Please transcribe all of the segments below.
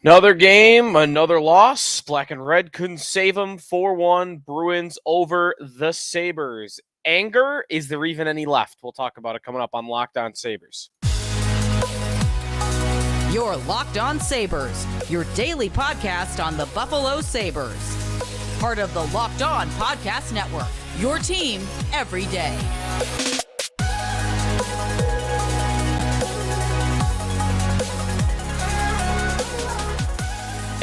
Another game, another loss. Black and red couldn't save them. 4-1 Bruins over the Sabres. Anger, is there even any left? We'll talk about it coming up on Locked On Sabres. Your Locked On Sabres, your daily podcast on the Buffalo Sabres. Part of the Locked On Podcast Network, your team every day.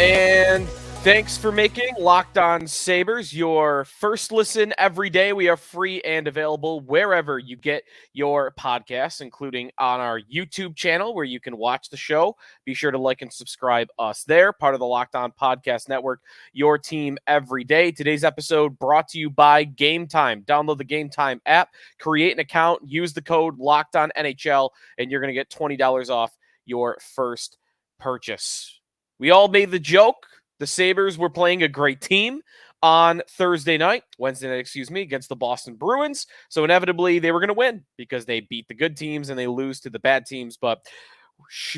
And thanks for making Locked On Sabres your first listen every day. We are free and available wherever you get your podcasts, including on our YouTube channel where you can watch the show. Be sure to like and subscribe us there. Part of the Locked On Podcast Network, your team every day. Today's episode brought to you by Gametime. Download the Gametime app, create an account, use the code LOCKEDONNHL, and you're going to get $20 off your first purchase. We all made the joke. The Sabres were playing a great team on Wednesday night, against the Boston Bruins. So inevitably they were going to win because they beat the good teams and they lose to the bad teams. But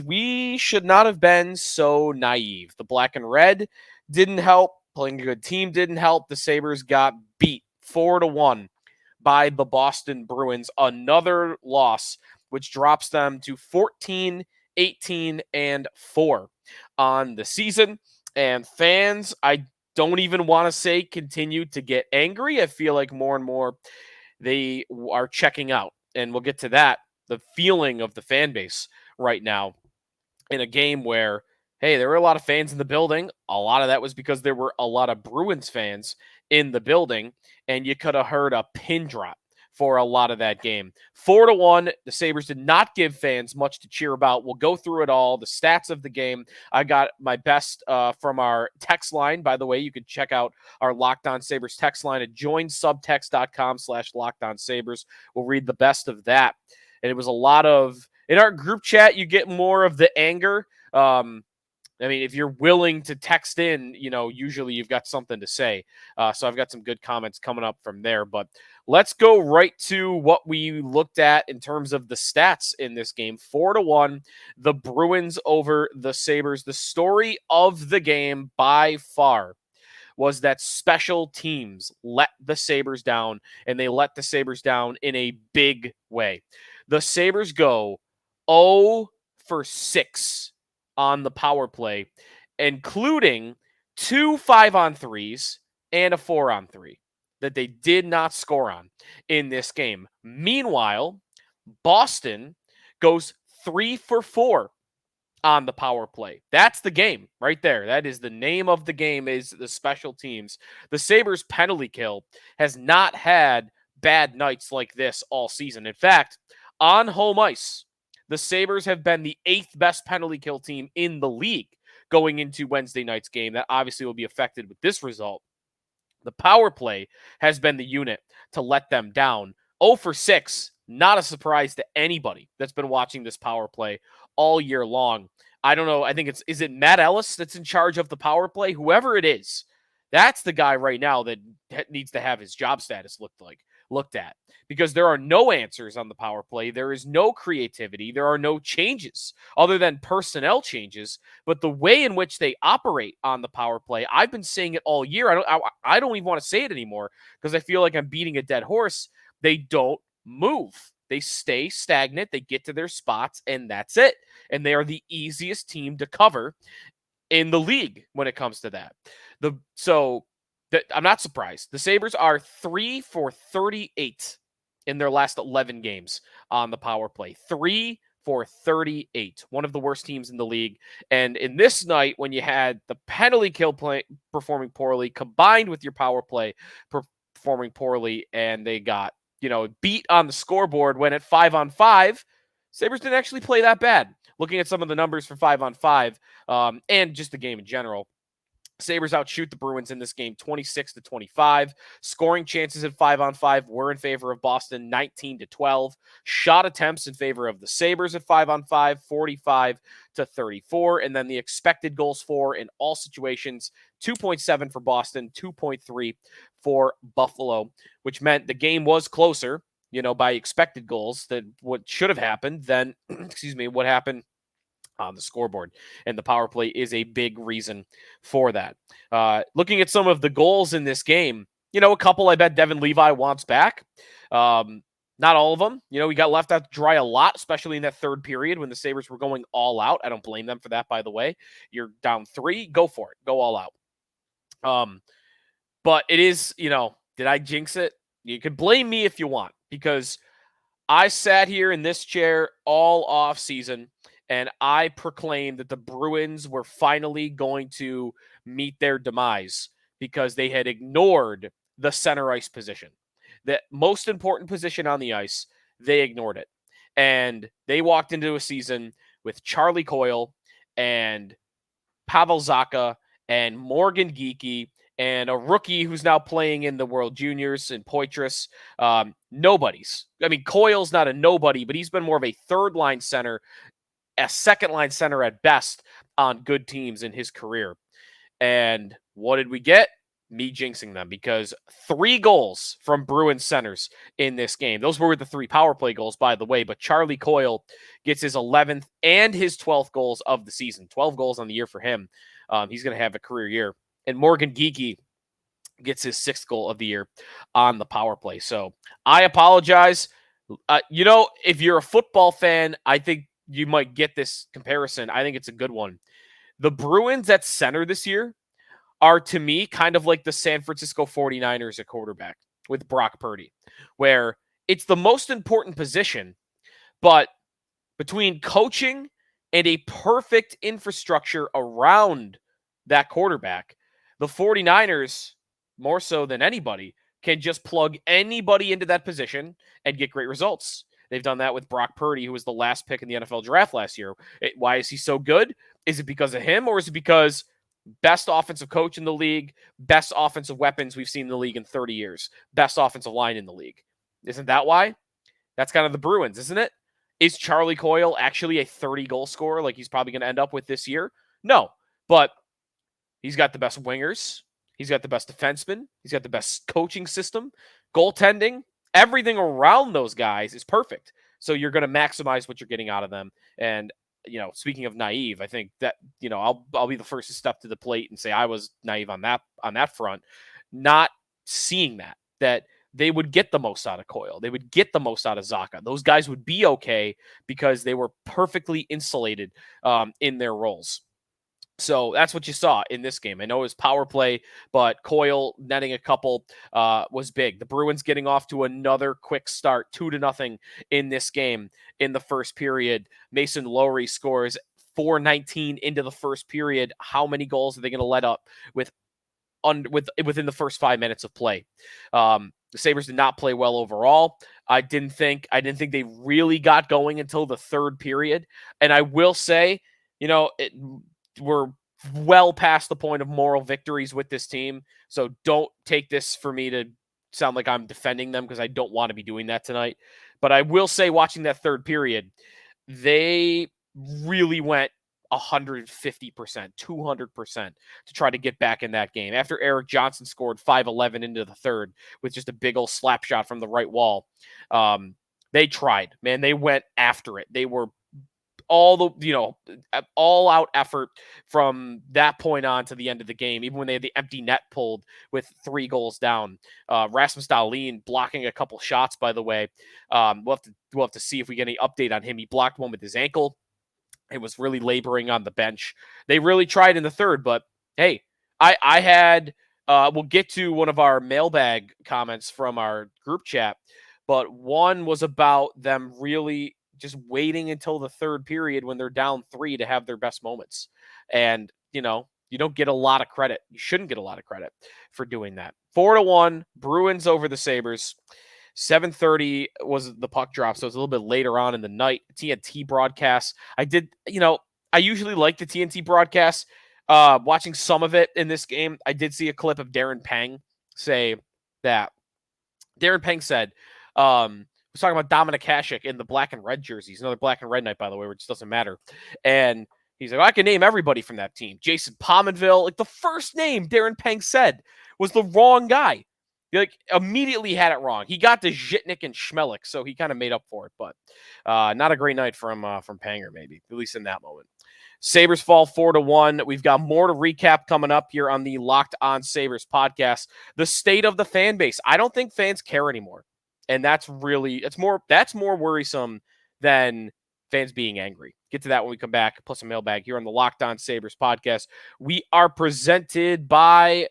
we should not have been so naive. The black and red didn't help. Playing a good team didn't help. The Sabres got beat 4-1 by the Boston Bruins. Another loss, which drops them to 14, 18, and 4 on the season. And fans, I don't even want to say continue to get angry. I feel like more and more they are checking out. And we'll get to that, the feeling of the fan base right now in a game where, hey, there were a lot of fans in the building. A lot of that was because there were a lot of Bruins fans in the building, and you could have heard a pin drop for a lot of that game. 4-1, the Sabres did not give fans much to cheer about. We'll go through it all, the stats of the game. I got my best from our text line. By the way, you can check out our Locked On Sabres text line at joinsubtext.com/LockedOnSabres. We'll read the best of that. And it was a lot of, in our group chat, you get more of the anger. I mean, if you're willing to text in, usually you've got something to say. So I've got some good comments coming up from there. But let's go right to what we looked at in terms of the stats in this game. 4-1, the Bruins over the Sabres. The story of the game by far was that special teams let the Sabres down, and they let the Sabres down in a big way. The Sabres go 0 for 6 on the power play, including 2 5-on-3s and a 4-on-3 that they did not score on in this game. Meanwhile, Boston goes 3 for 4 on the power play. That's the game right there. That is the name of the game, is the special teams. The Sabres penalty kill has not had bad nights like this all season. In fact, on home ice, the Sabres have been the 8th best penalty kill team in the league going into Wednesday night's game. That obviously will be affected with this result. The power play has been the unit to let them down. 0 for 6, not a surprise to anybody that's been watching this power play all year long. I don't know. I think is it Matt Ellis that's in charge of the power play? Whoever it is, that's the guy right now that needs to have his job status looked at, because there are no answers on the power play. There is no creativity. There are no changes other than personnel changes, but the way in which they operate on the power play, I've been saying it all year. I don't even want to say it anymore because I feel like I'm beating a dead horse. They don't move. They stay stagnant. They get to their spots, and that's it. And they are the easiest team to cover in the league when it comes to that. I'm not surprised. The Sabres are 3 for 38 in their last 11 games on the power play. 3 for 38. One of the worst teams in the league. And in this night, when you had the penalty kill play performing poorly, combined with your power play performing poorly, and they got, beat on the scoreboard when at 5-on-5, Sabres didn't actually play that bad. Looking at some of the numbers for 5-on-5 and just the game in general, Sabres outshoot the Bruins in this game 26-25. Scoring chances at 5-on-5 were in favor of Boston, 19-12. Shot attempts in favor of the Sabres at 5-on-5, 45-34. And then the expected goals for in all situations, 2.7 for Boston, 2.3 for Buffalo, which meant the game was closer, by expected goals than what should have happened than, what happened on the scoreboard. And the power play is a big reason for that. Looking at some of the goals in this game, a couple I bet Devin Levi wants back. Not all of them. We got left out to dry a lot, especially in that third period when the Sabres were going all out. I don't blame them for that, by the way. You're down 3, go for it. Go all out. But it is, did I jinx it? You could blame me if you want, because I sat here in this chair all off season and I proclaimed that the Bruins were finally going to meet their demise because they had ignored the center ice position. The most important position on the ice, they ignored it. And they walked into a season with Charlie Coyle and Pavel Zacha and Morgan Geekie and a rookie who's now playing in the World Juniors and Poitras. Nobody's. I mean, Coyle's not a nobody, but he's been more of a third-line center, a second-line center at best on good teams in his career. And what did we get? Me jinxing them, because 3 goals from Bruins centers in this game. Those were the 3 power play goals, by the way, but Charlie Coyle gets his 11th and his 12th goals of the season. 12 goals on the year for him. He's going to have a career year. And Morgan Geekie gets his 6th goal of the year on the power play. So I apologize. If you're a football fan, I think you might get this comparison. I think it's a good one. The Bruins at center this year are, to me, kind of like the San Francisco 49ers at quarterback with Brock Purdy, where it's the most important position, but between coaching and a perfect infrastructure around that quarterback, the 49ers, more so than anybody, can just plug anybody into that position and get great results. They've done that with Brock Purdy, who was the last pick in the NFL draft last year. Why is he so good? Is it because of him, or is it because best offensive coach in the league, best offensive weapons we've seen in the league in 30 years, best offensive line in the league? Isn't that why? That's kind of the Bruins, isn't it? Is Charlie Coyle actually a 30-goal scorer like he's probably going to end up with this year? No, but he's got the best wingers. He's got the best defensemen. He's got the best coaching system, goaltending. Everything around those guys is perfect. So you're going to maximize what you're getting out of them. And speaking of naive, I think that, I'll be the first to step to the plate and say I was naive on that front, not seeing that they would get the most out of Coyle. They would get the most out of Zacha. Those guys would be okay because they were perfectly insulated in their roles. So that's what you saw in this game. I know it was power play, but Coyle netting a couple was big. The Bruins getting off to another quick start, 2-0 in this game in the first period. Mason Lowry scores 4:19 into the first period. How many goals are they going to let up within the first 5 minutes of play? The Sabres did not play well overall. I didn't think they really got going until the third period. And I will say, we're well past the point of moral victories with this team. So don't take this for me to sound like I'm defending them, because I don't want to be doing that tonight. But I will say, watching that third period, they really went 150%, 200% to try to get back in that game. After Eric Johnson scored 5:11 into the third with just a big old slap shot from the right wall, they tried, man. They went after it. They were all out effort from that point on to the end of the game, even when they had the empty net pulled with 3 goals down. Rasmus Dahlin blocking a couple shots, by the way. We'll have to see if we get any update on him. He blocked one with his ankle. It was really laboring on the bench. They really tried in the third, but hey, I had, we'll get to one of our mailbag comments from our group chat, but one was about them really just waiting until the third period when they're down 3 to have their best moments. And, you don't get a lot of credit. You shouldn't get a lot of credit for doing that. 4-1, Bruins over the Sabres. 7:30 was the puck drop, so it's a little bit later on in the night. TNT broadcast. I usually like the TNT broadcast. Watching some of it in this game, I did see a clip of Darren Pang say that. Darren Pang said, was talking about Dominic Hasek in the black and red jerseys. Another black and red night, by the way, which doesn't matter. And he's like, I can name everybody from that team. Jason Pominville. Like, the first name Darren Pang said was the wrong guy. He immediately had it wrong. He got to Zhitnik and Schmelik, so he kind of made up for it. But not a great night from Panger, maybe, at least in that moment. Sabres fall 4-1. We've got more to recap coming up here on the Locked On Sabres podcast. The state of the fan base. I don't think fans care anymore. And that's more worrisome than fans being angry. Get to that when we come back. Plus a mailbag here on the Locked On Sabres podcast. We are presented by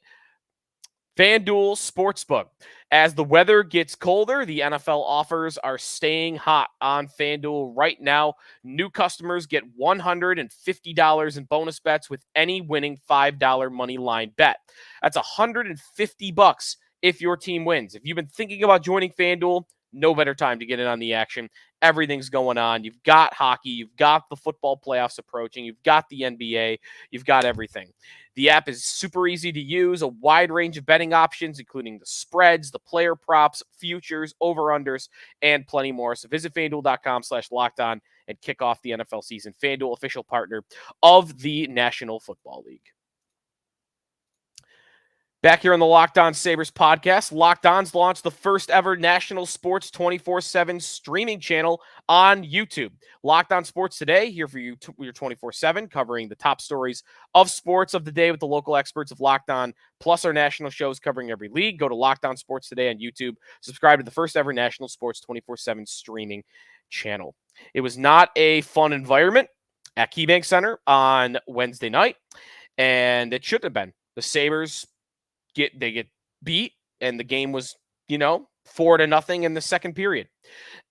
FanDuel Sportsbook. As the weather gets colder, the NFL offers are staying hot on FanDuel right now. New customers get $150 in bonus bets with any winning $5 money line bet. That's $150 if your team wins. If you've been thinking about joining FanDuel, no better time to get in on the action. Everything's going on. You've got hockey. You've got the football playoffs approaching. You've got the NBA. You've got everything. The app is super easy to use, a wide range of betting options, including the spreads, the player props, futures, over-unders, and plenty more. So visit FanDuel.com/lockedon and kick off the NFL season. FanDuel, official partner of the National Football League. Back here on the Locked On Sabres podcast, Locked On's launched the first ever national sports 24/7 streaming channel on YouTube. Locked On Sports Today, here for you, your 24/7, covering the top stories of sports of the day with the local experts of Locked On, plus our national shows covering every league. Go to Locked On Sports Today on YouTube. Subscribe to the first ever national sports 24/7 streaming channel. It was not a fun environment at KeyBank Center on Wednesday night, and it shouldn't have been. The Sabres get beat, and the game was 4-0 in the second period,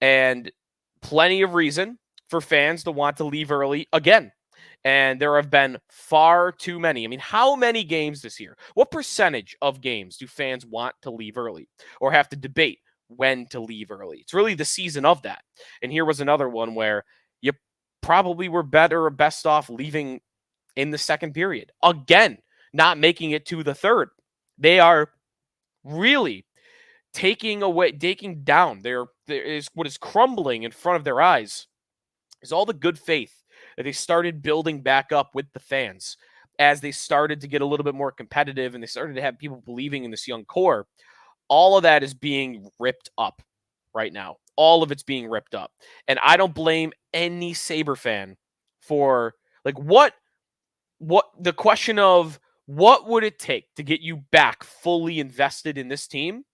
and plenty of reason for fans to want to leave early again. And there have been far too many. I mean, how many games this year? What percentage of games do fans want to leave early or have to debate when to leave early? It's really the season of that. And here was another one where you probably were better or best off leaving in the second period. Again, not making it to the third. They are really taking down. There is what is crumbling in front of their eyes is all the good faith that they started building back up with the fans as they started to get a little bit more competitive and they started to have people believing in this young core. All of that is being ripped up right now. All of it's being ripped up. And I don't blame any Sabre fan for what the question of what would it take to get you back fully invested in this team?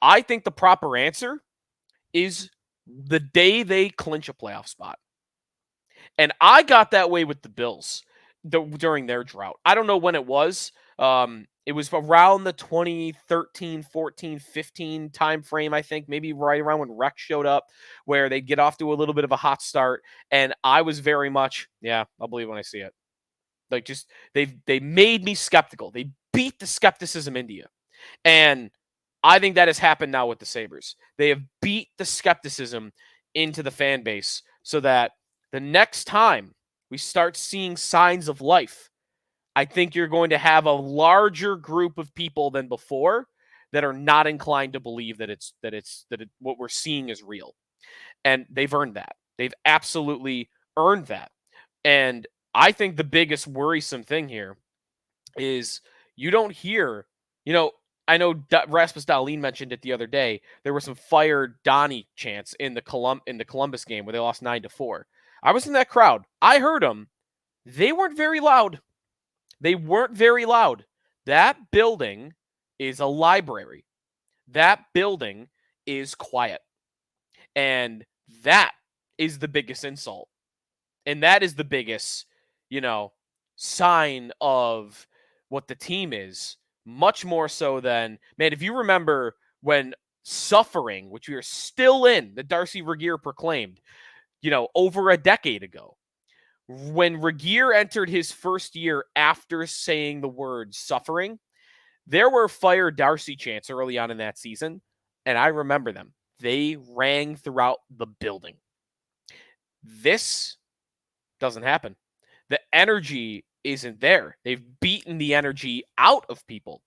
I think the proper answer is the day they clinch a playoff spot. And I got that way with the Bills during their drought. I don't know when it was. It was around the 2013, 14, 15 time frame, I think, maybe right around when Rex showed up, where they'd get off to a little bit of a hot start. And I was very much, I'll believe when I see it. They made me skeptical. They beat the skepticism into you. And I think that has happened now with the Sabres. They have beat the skepticism into the fan base so that the next time we start seeing signs of life, I think you're going to have a larger group of people than before that are not inclined to believe that what we're seeing is real. And they've earned that. They've absolutely earned that. And I think the biggest worrisome thing here is you don't hear, I know Rasmus Dahlin mentioned it the other day. There were some fire Donnie chants in the Columbus game where they lost 9-4. I was in that crowd. I heard them. They weren't very loud. That building is a library. That building is quiet. And that is the biggest insult. And that is the biggest sign of what the team is, much more so than, man, if you remember when Suffering, which we are still in, that Darcy Regier proclaimed, over a decade ago, when Regier entered his first year after saying the word suffering, there were fire Darcy chants early on in that season, and I remember them. They rang throughout the building. This doesn't happen. The energy isn't there. They've beaten the energy out of people.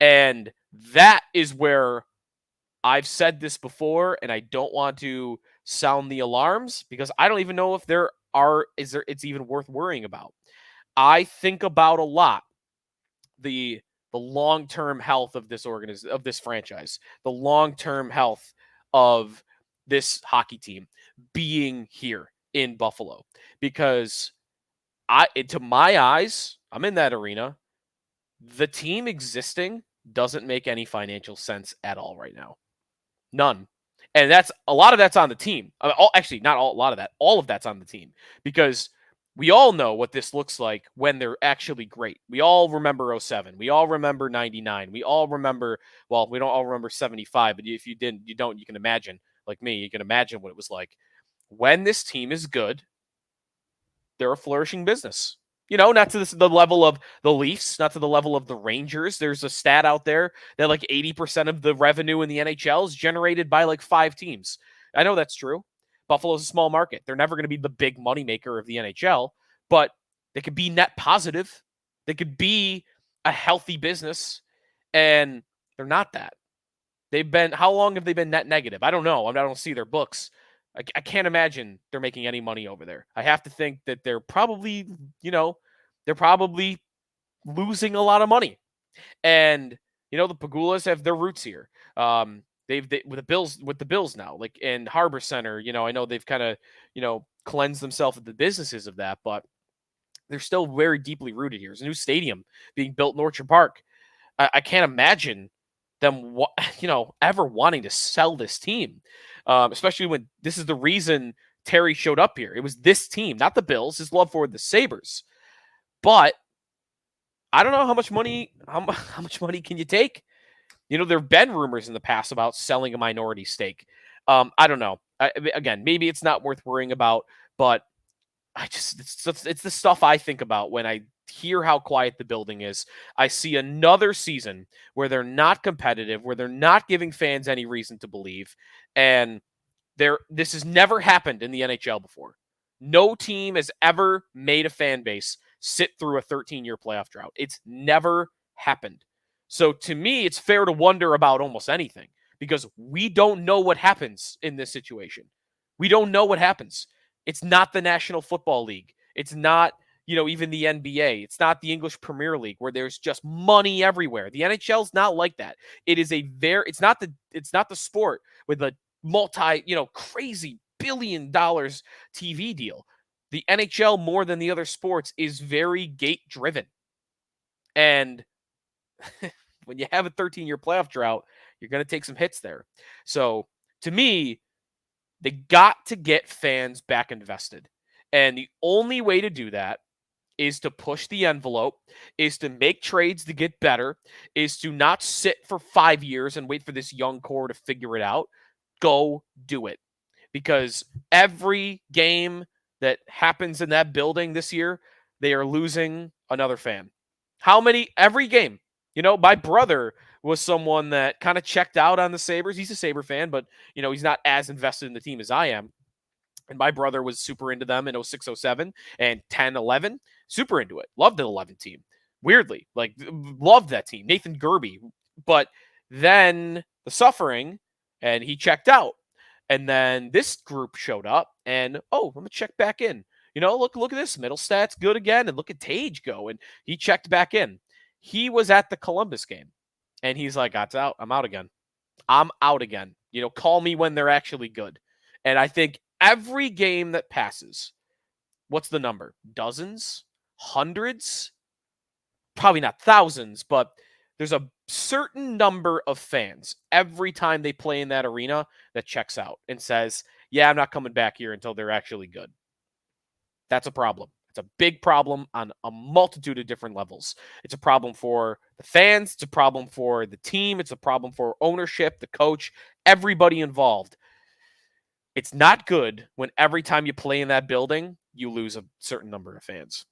And that is where I've said this before, and I don't want to sound the alarms because I don't even know if it's even worth worrying about. I think about a lot the long-term health of this franchise, the long-term health of this hockey team being here in Buffalo, because To my eyes, I'm in that arena. The team existing doesn't make any financial sense at all right now. None. And that's a lot of that's on the team. Actually, not all, a lot of that. All of that's on the team because we all know what this looks like when they're actually great. We all remember 07. We all remember 99. We all remember, well, we don't all remember 75, but if you didn't, you don't, you can imagine, like me, you can imagine what it was like. When this team is good, they're a flourishing business. Not to the level of the Leafs, not to the level of the Rangers. There's a stat out there that like 80% of the revenue in the NHL is generated by like 5 teams. I know that's true. Buffalo's a small market. They're never going to be the big moneymaker of the NHL, but they could be net positive. They could be a healthy business, and they're not that. How long have they been net negative? I don't know. I don't see their books. I can't imagine they're making any money over there. I have to think that they're probably, losing a lot of money. And, the Pagulas have their roots here. With the Bills now, like in Harbor Center, I know they've kind of, cleansed themselves of the businesses of that, but they're still very deeply rooted here. There's a new stadium being built in Orchard Park. I can't imagine them, ever wanting to sell this team, especially when this is the reason Terry showed up here. It was this team, not the Bills, his love for the Sabres. But I don't know how much money can you take? There have been rumors in the past about selling a minority stake. I don't know. Again, maybe it's not worth worrying about, but it's the stuff I think about when I hear how quiet the building is. I see another season where they're not competitive, where they're not giving fans any reason to believe, and this has never happened in the NHL before. No team has ever made a fan base sit through a 13-year playoff drought. It's never happened. So to me, it's fair to wonder about almost anything because we don't know what happens in this situation. We don't know what happens. It's not the National Football League. It's not, even the NBA. It's not the English Premier League where there's just money everywhere. The NHL's not like that. It's not the sport with a crazy $1 billion TV deal. The NHL, more than the other sports, is very gate driven. And when you have a 13-year playoff drought, you're going to take some hits there. So to me, they got to get fans back invested. And the only way to do that is to push the envelope, is to make trades to get better, is to not sit for 5 years and wait for this young core to figure it out. Go do it. Because every game that happens in that building this year, they are losing another fan. Every game. My brother was someone that kind of checked out on the Sabres. He's a Sabre fan, but, he's not as invested in the team as I am. And my brother was super into them in 06, 07 and 10, 11. Super into it. Loved the 11 team. Weirdly, loved that team. Nathan Gerby. But then the suffering, and he checked out. And then this group showed up, and, I'm going to check back in. Look at this. Middlestat's good again, and look at Tage go. And he checked back in. He was at the Columbus game, and he's like, "That's out. I'm out again. I'm out again. Call me when they're actually good." And I think every game that passes, what's the number? Dozens? Hundreds? Probably not thousands, but there's a certain number of fans every time they play in that arena that checks out and says, "Yeah, I'm not coming back here until they're actually good." That's a problem. It's a big problem on a multitude of different levels. It's a problem for the fans. It's a problem for the team. It's a problem for ownership, the coach, everybody involved. It's not good when every time you play in that building, you lose a certain number of fans.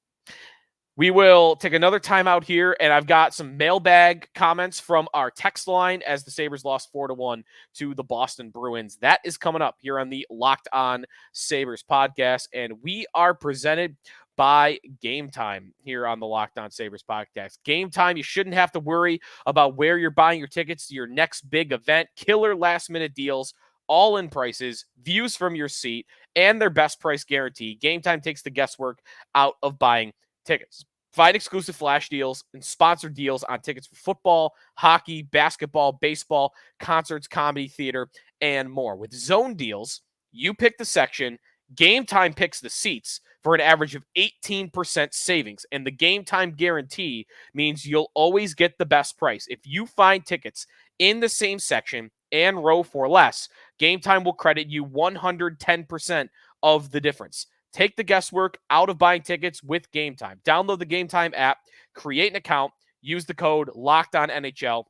We will take another timeout here, and I've got some mailbag comments from our text line as the Sabres lost 4-1 to the Boston Bruins. That is coming up here on the Locked On Sabres podcast, and we are presented by Gametime here on the Locked On Sabres podcast. Gametime, you shouldn't have to worry about where you're buying your tickets to your next big event. Killer last-minute deals, all-in prices, views from your seat, and their best price guarantee. Gametime takes the guesswork out of buying tickets. Find exclusive flash deals and sponsored deals on tickets for football, hockey, basketball, baseball, concerts, comedy, theater, and more. With zone deals, you pick the section, Gametime picks the seats for an average of 18% savings. And the Gametime guarantee means you'll always get the best price. If you find tickets in the same section and row for less, Gametime will credit you 110% of the difference. Take the guesswork out of buying tickets with Gametime. Download the Gametime app, create an account, use the code LOCKEDONNHL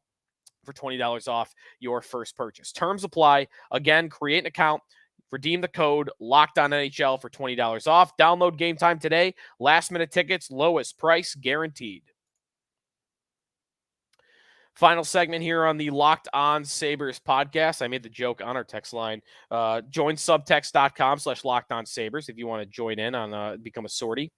for $20 off your first purchase. Terms apply. Again, create an account, redeem the code LOCKEDONNHL for $20 off. Download Gametime today. Last-minute tickets, lowest price guaranteed. Final segment here on the Locked On Sabres podcast. I made the joke on our text line. Join subtext.com/LockedOnSabres if you want to join in on become a sortie.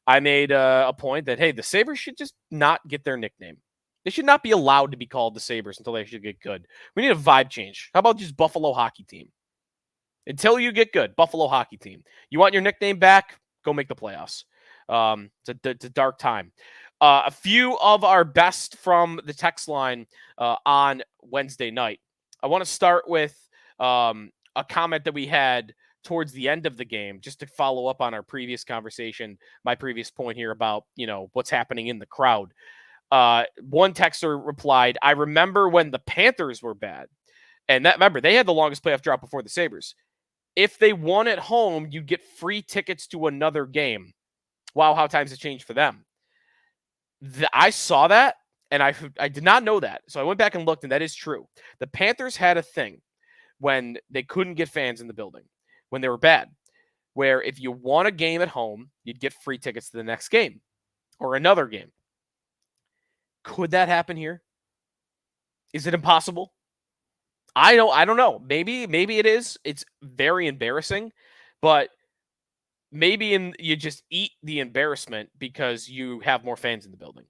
I made a point that, hey, the Sabres should just not get their nickname. They should not be allowed to be called the Sabres until they should get good. We need a vibe change. How about just Buffalo Hockey Team? Until you get good, Buffalo Hockey Team. You want your nickname back? Go make the playoffs. It's a dark time. A few of our best from the text line on Wednesday night. I want to start with a comment that we had towards the end of the game, just to follow up on our previous conversation, my previous point here about, what's happening in the crowd. One texter replied, I remember when the Panthers were bad. And remember, they had the longest playoff drought before the Sabres. If they won at home, you'd get free tickets to another game. Wow, how times have changed for them. I saw that, and I did not know that. So I went back and looked, and that is true. The Panthers had a thing when they couldn't get fans in the building, when they were bad, where if you won a game at home, you'd get free tickets to the next game or another game. Could that happen here? Is it impossible? I don't know. Maybe it is. It's very embarrassing, but maybe you just eat the embarrassment because you have more fans in the building.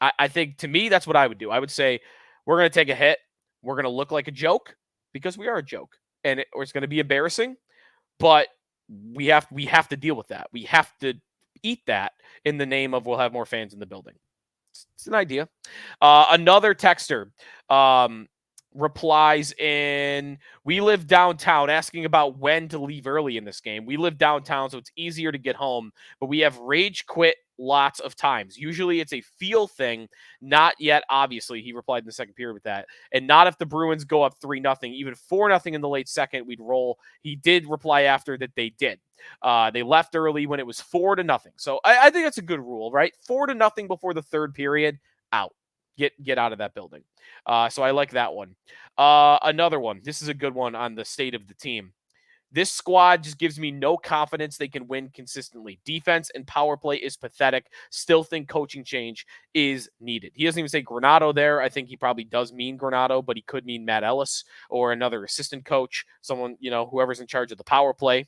I think, to me, that's what I would do. I would say, we're going to take a hit. We're going to look like a joke because we are a joke, and it's going to be embarrassing, but we have to deal with that. We have to eat that in the name of we'll have more fans in the building. It's an idea. Another texter replies in, we live downtown, asking about when to leave early in this game. We live downtown, so it's easier to get home, but we have rage quit lots of times. Usually it's a feel thing, not yet, obviously. He replied in the second period with that. And not if the Bruins go up 3-0, even 4-0 in the late second, we'd roll. He did reply after that they did. They left early when it was 4-0. So I think that's a good rule, right? 4-0 before the third period, out. Get out of that building. So I like that one. Another one. This is a good one on the state of the team. This squad just gives me no confidence they can win consistently. Defense and power play is pathetic. Still think coaching change is needed. He doesn't even say Granato there. I think he probably does mean Granato, but he could mean Matt Ellis or another assistant coach, someone, whoever's in charge of the power play.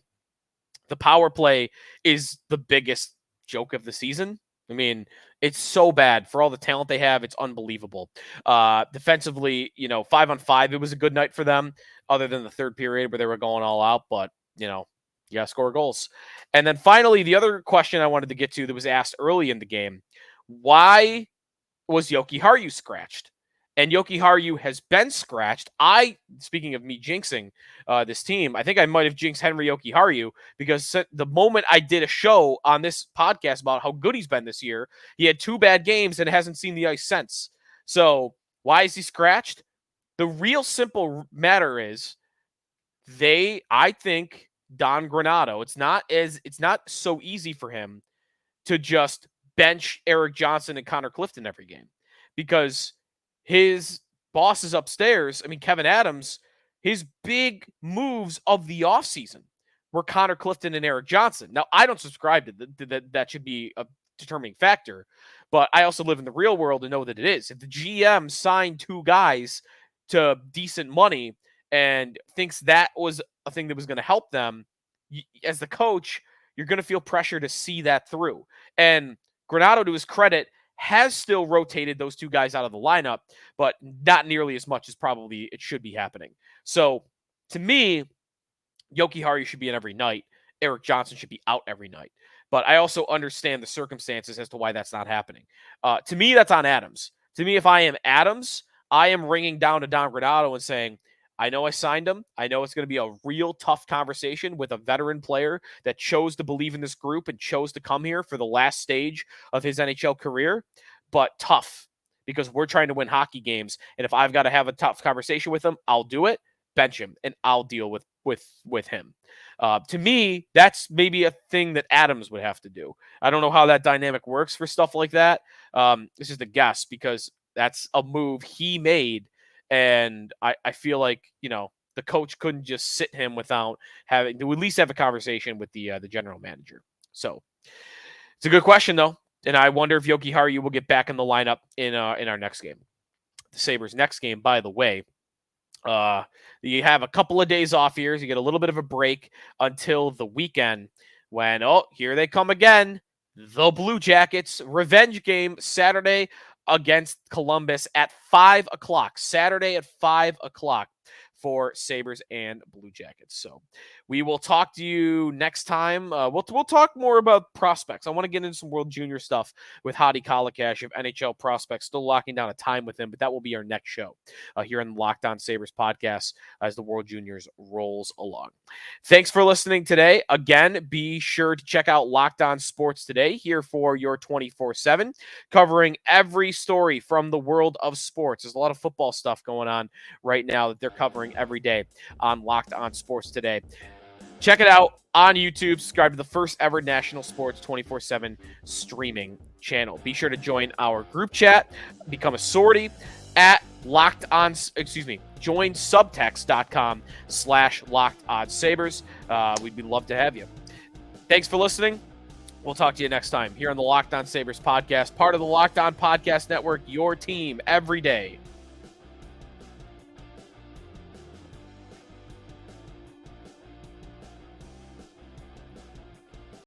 The power play is the biggest joke of the season. I mean, it's so bad for all the talent they have. It's unbelievable. Defensively, 5-on-5, it was a good night for them, other than the third period where they were going all out. But, you got to score goals. And then finally, the other question I wanted to get to that was asked early in the game, why was Joki Harju scratched? And Joki Harju has been scratched. Speaking of me jinxing this team, I think I might have jinxed Henry Joki Harju because the moment I did a show on this podcast about how good he's been this year, he had 2 bad games and hasn't seen the ice since. So why is he scratched? The real simple matter is I think Don Granato, it's not so easy for him to just bench Eric Johnson and Connor Clifton every game because his bosses upstairs, Kevin Adams, his big moves of the offseason were Connor Clifton and Eric Johnson. Now, I don't subscribe to that. That should be a determining factor, but I also live in the real world and know that it is. If the GM signed 2 guys to decent money and thinks that was a thing that was going to help them, as the coach, you're going to feel pressure to see that through. And Granato, to his credit, has still rotated those 2 guys out of the lineup, but not nearly as much as probably it should be happening. So, to me, Joki Harju should be in every night. Eric Johnson should be out every night. But I also understand the circumstances as to why that's not happening. To me, that's on Adams. To me, if I am Adams, I am ringing down to Don Granato and saying, I know I signed him. I know it's going to be a real tough conversation with a veteran player that chose to believe in this group and chose to come here for the last stage of his NHL career, but tough because we're trying to win hockey games. And if I've got to have a tough conversation with him, I'll do it, bench him, and I'll deal with him. To me, that's maybe a thing that Adams would have to do. I don't know how that dynamic works for stuff like that. This is a guess because that's a move he made. And I feel like, the coach couldn't just sit him without having to at least have a conversation with the general manager. So it's a good question, though. And I wonder if Yoki Haru will get back in the lineup in our next game. The Sabres' next game, by the way, you have a couple of days off here. So you get a little bit of a break until the weekend when, here they come again. The Blue Jackets revenge game Saturday against Columbus at 5 o'clock. Saturday at 5 o'clock for Sabres and Blue Jackets. So we will talk to you next time. We'll talk more about prospects. I want to get into some World Junior stuff with Hadi Kalakash of NHL Prospects. Still locking down a time with him, but that will be our next show here on the Locked On Sabres podcast as the World Juniors rolls along. Thanks for listening today. Again, be sure to check out Locked On Sports Today here for your 24/7, covering every story from the world of sports. There's a lot of football stuff going on right now that they're covering every day on Locked On Sports Today. Check it out on YouTube. Subscribe to the first ever National Sports 24/7 streaming channel. Be sure to join our group chat. Become a sortie at join subtext.com/LockedOnSabres. We'd love to have you. Thanks for listening. We'll talk to you next time here on the Locked On Sabres podcast, part of the Locked On Podcast Network, your team every day.